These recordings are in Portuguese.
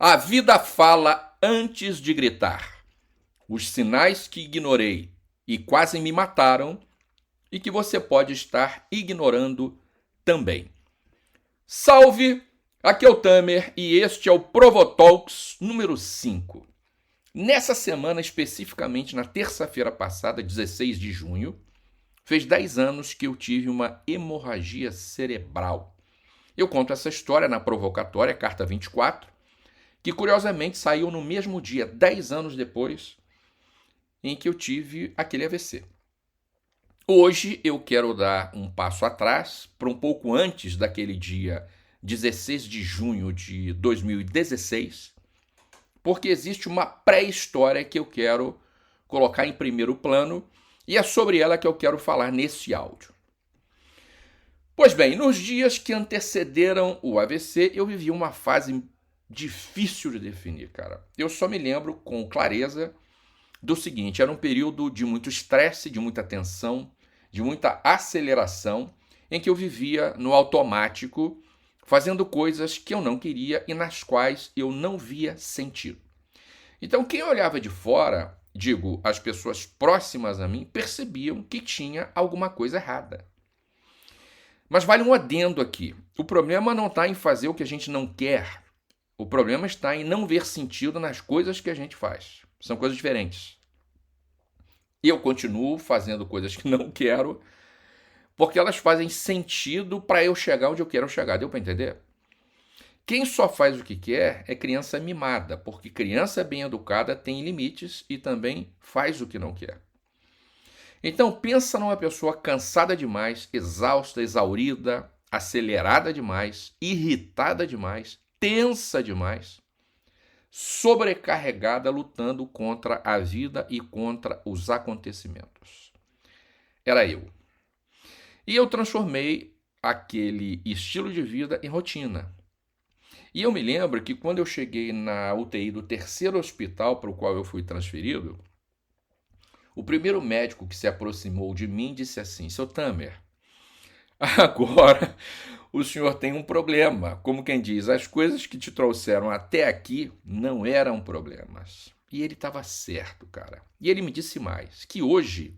A vida fala antes de gritar. Os sinais que ignorei e quase me mataram e que você pode estar ignorando também. Salve! Aqui é o Tamer e este é o Provotalks número 5. Nessa semana, especificamente na terça-feira passada, 16 de junho, fez 10 anos que eu tive uma hemorragia cerebral. Eu conto essa história na provocatória, carta 24, que curiosamente saiu no mesmo dia, 10 anos depois, em que eu tive aquele AVC. Hoje eu quero dar um passo atrás, para um pouco antes daquele dia 16 de junho de 2016, porque existe uma pré-história que eu quero colocar em primeiro plano e é sobre ela que eu quero falar nesse áudio. Pois bem, nos dias que antecederam o AVC, eu vivi uma fase difícil de definir, cara. Eu só me lembro com clareza do seguinte: era um período de muito estresse, de muita tensão, de muita aceleração, em que eu vivia no automático, fazendo coisas que eu não queria e nas quais eu não via sentido. Então, quem olhava de fora, digo, as pessoas próximas a mim, percebiam que tinha alguma coisa errada. Mas vale um adendo aqui. O problema não está em fazer o que a gente não quer. O problema está em não ver sentido nas coisas que a gente faz. São coisas diferentes. E eu continuo fazendo coisas que não quero, porque elas fazem sentido para eu chegar onde eu quero chegar. Deu para entender? Quem só faz o que quer é criança mimada, porque criança bem educada tem limites e também faz o que não quer. Então pensa numa pessoa cansada demais, exausta, exaurida, acelerada demais, irritada demais, tensa demais, sobrecarregada, lutando contra a vida e contra os acontecimentos. Era eu. E eu transformei aquele estilo de vida em rotina. E eu me lembro que quando eu cheguei na UTI do terceiro hospital para o qual eu fui transferido, o primeiro médico que se aproximou de mim disse assim: Seu Tamer, agora o senhor tem um problema. Como quem diz, as coisas que te trouxeram até aqui não eram problemas. E ele estava certo, cara. E ele me disse mais, que hoje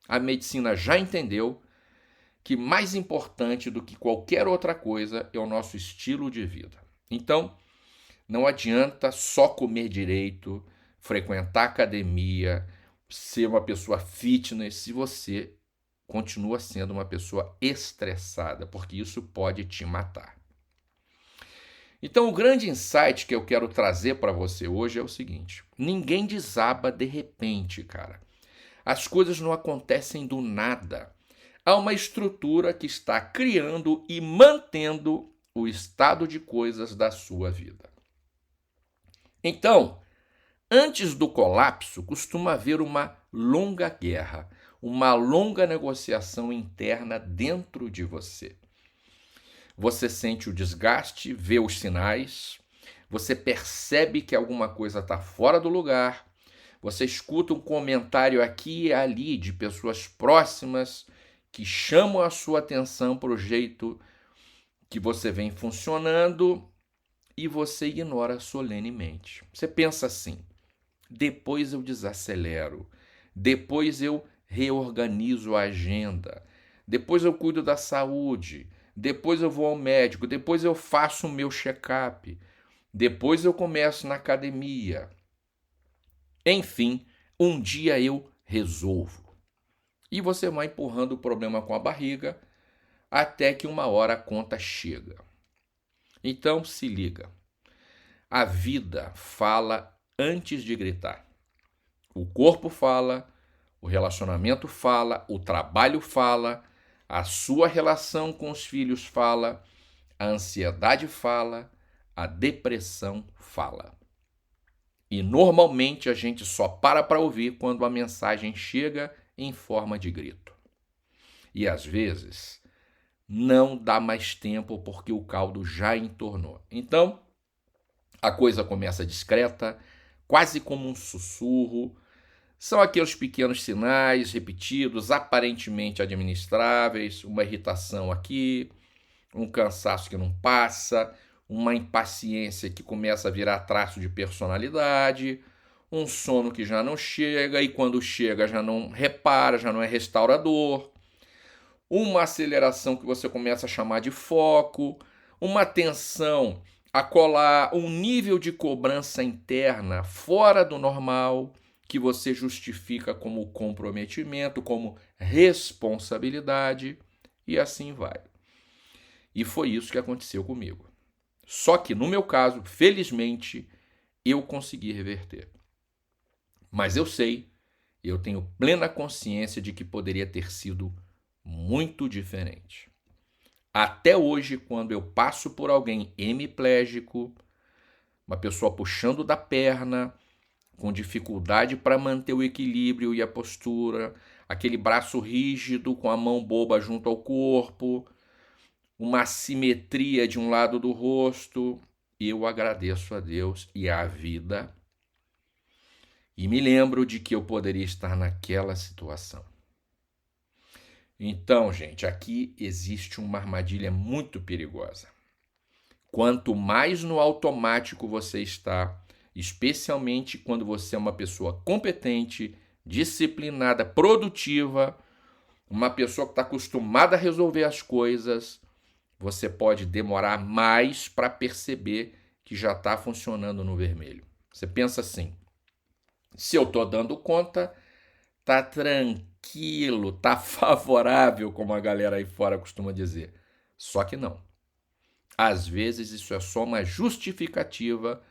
a medicina já entendeu que mais importante do que qualquer outra coisa é o nosso estilo de vida. Então, não adianta só comer direito, frequentar academia, ser uma pessoa fitness, se você continua sendo uma pessoa estressada, porque isso pode te matar. Então, o grande insight que eu quero trazer para você hoje é o seguinte: ninguém desaba de repente, cara. As coisas não acontecem do nada. Há uma estrutura que está criando e mantendo o estado de coisas da sua vida. Então, antes do colapso, costuma haver uma longa guerra, uma longa negociação interna dentro de você. Você sente o desgaste, vê os sinais, você percebe que alguma coisa está fora do lugar, você escuta um comentário aqui e ali de pessoas próximas que chamam a sua atenção para o jeito que você vem funcionando e você ignora solenemente. Você pensa assim: depois eu desacelero, depois eu reorganizo a agenda, depois eu cuido da saúde, depois eu vou ao médico, depois eu faço o meu check-up, depois eu começo na academia. Enfim, um dia eu resolvo. E você vai empurrando o problema com a barriga até que uma hora a conta chega. Então se liga. A vida fala antes de gritar. O corpo fala, o relacionamento fala, o trabalho fala, a sua relação com os filhos fala, a ansiedade fala, a depressão fala. E normalmente a gente só para ouvir quando a mensagem chega em forma de grito. E às vezes não dá mais tempo porque o caldo já entornou. Então, a coisa começa discreta, quase como um sussurro. São aqueles pequenos sinais repetidos, aparentemente administráveis, uma irritação aqui, um cansaço que não passa, uma impaciência que começa a virar traço de personalidade, um sono que já não chega e quando chega já não repara, já não é restaurador, uma aceleração que você começa a chamar de foco, uma tensão a colar, um nível de cobrança interna fora do normal, que você justifica como comprometimento, como responsabilidade, e assim vai. E foi isso que aconteceu comigo. Só que no meu caso, felizmente, eu consegui reverter. Mas eu tenho plena consciência de que poderia ter sido muito diferente. Até hoje, quando eu passo por alguém hemiplégico, uma pessoa puxando da perna, com dificuldade para manter o equilíbrio e a postura, aquele braço rígido com a mão boba junto ao corpo, uma assimetria de um lado do rosto, eu agradeço a Deus e à vida e me lembro de que eu poderia estar naquela situação. Então, gente, aqui existe uma armadilha muito perigosa. Quanto mais no automático você está, especialmente quando você é uma pessoa competente, disciplinada, produtiva, uma pessoa que está acostumada a resolver as coisas, você pode demorar mais para perceber que já está funcionando no vermelho. Você pensa assim, se eu estou dando conta, tá tranquilo, tá favorável, como a galera aí fora costuma dizer. Só que não. Às vezes isso é só uma justificativa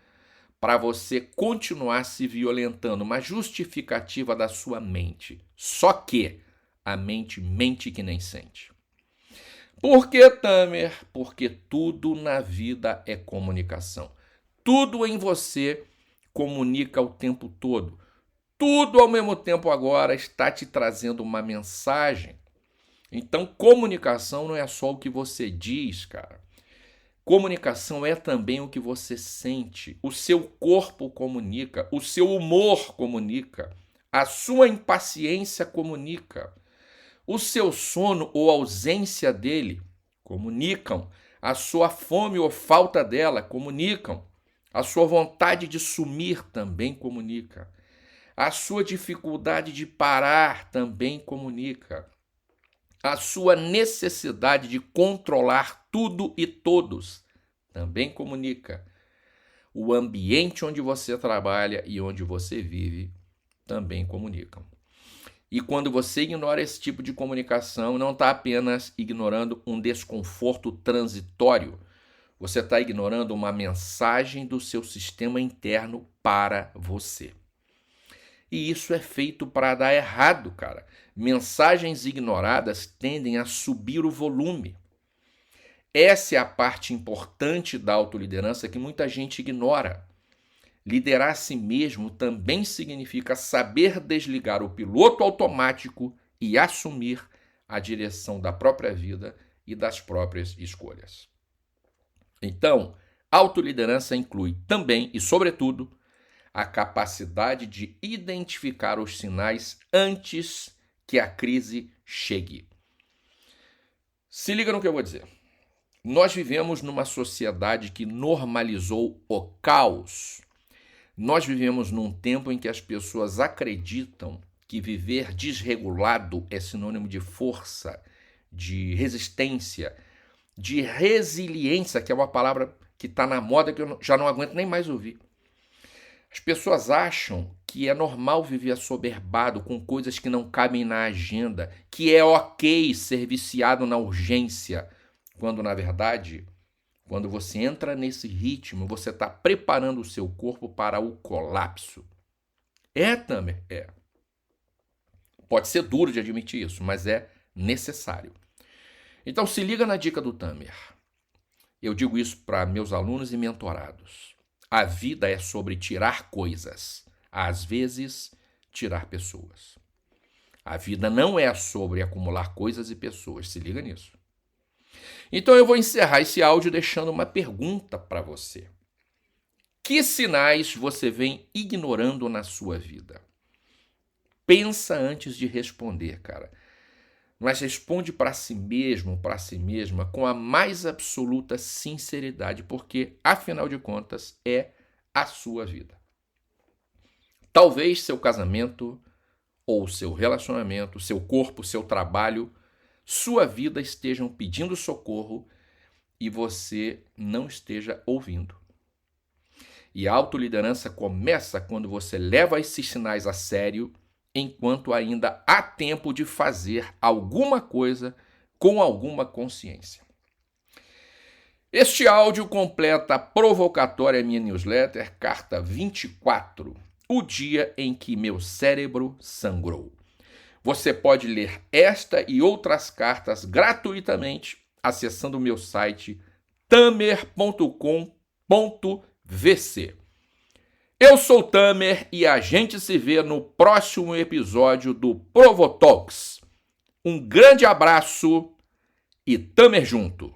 para você continuar se violentando, uma justificativa da sua mente. Só que a mente mente que nem sente. Por que, Tamer? Porque tudo na vida é comunicação. Tudo em você comunica o tempo todo. Tudo ao mesmo tempo agora está te trazendo uma mensagem. Então, comunicação não é só o que você diz, cara. Comunicação é também o que você sente. O seu corpo comunica, o seu humor comunica, a sua impaciência comunica, o seu sono ou ausência dele comunicam, a sua fome ou falta dela comunicam, a sua vontade de sumir também comunica. A sua dificuldade de parar também comunica. A sua necessidade de controlar tudo e todos também comunica. O ambiente onde você trabalha e onde você vive também comunicam. E quando você ignora esse tipo de comunicação, não está apenas ignorando um desconforto transitório, você está ignorando uma mensagem do seu sistema interno para você. E isso é feito para dar errado, cara. Mensagens ignoradas tendem a subir o volume. Essa é a parte importante da autoliderança que muita gente ignora. Liderar a si mesmo também significa saber desligar o piloto automático e assumir a direção da própria vida e das próprias escolhas. Então, autoliderança inclui também e, sobretudo, a capacidade de identificar os sinais antes que a crise chegue. Se liga no que eu vou dizer. Nós vivemos numa sociedade que normalizou o caos. Nós vivemos num tempo em que as pessoas acreditam que viver desregulado é sinônimo de força, de resistência, de resiliência, que é uma palavra que está na moda que eu já não aguento nem mais ouvir. As pessoas acham que é normal viver assoberbado com coisas que não cabem na agenda, que é ok ser viciado na urgência, quando na verdade, quando você entra nesse ritmo, você está preparando o seu corpo para o colapso. Tamer? É. Pode ser duro de admitir isso, mas é necessário. Então se liga na dica do Tamer. Eu digo isso para meus alunos e mentorados. A vida é sobre tirar coisas, às vezes tirar pessoas. A vida não é sobre acumular coisas e pessoas, se liga nisso. Então eu vou encerrar esse áudio deixando uma pergunta para você. Que sinais você vem ignorando na sua vida? Pensa antes de responder, cara. mas responde para si mesmo, para si mesma, com a mais absoluta sinceridade, porque, afinal de contas, é a sua vida. Talvez seu casamento, ou seu relacionamento, seu corpo, seu trabalho, sua vida estejam pedindo socorro e você não esteja ouvindo. E a autoliderança começa quando você leva esses sinais a sério, enquanto ainda há tempo de fazer alguma coisa com alguma consciência. Este áudio completa a provocatória minha newsletter, carta 24, o dia em que meu cérebro sangrou. Você pode ler esta e outras cartas gratuitamente acessando o meu site tamer.com.vc. Eu sou Tamer e a gente se vê no próximo episódio do Provotalks. Um grande abraço e Tamer junto!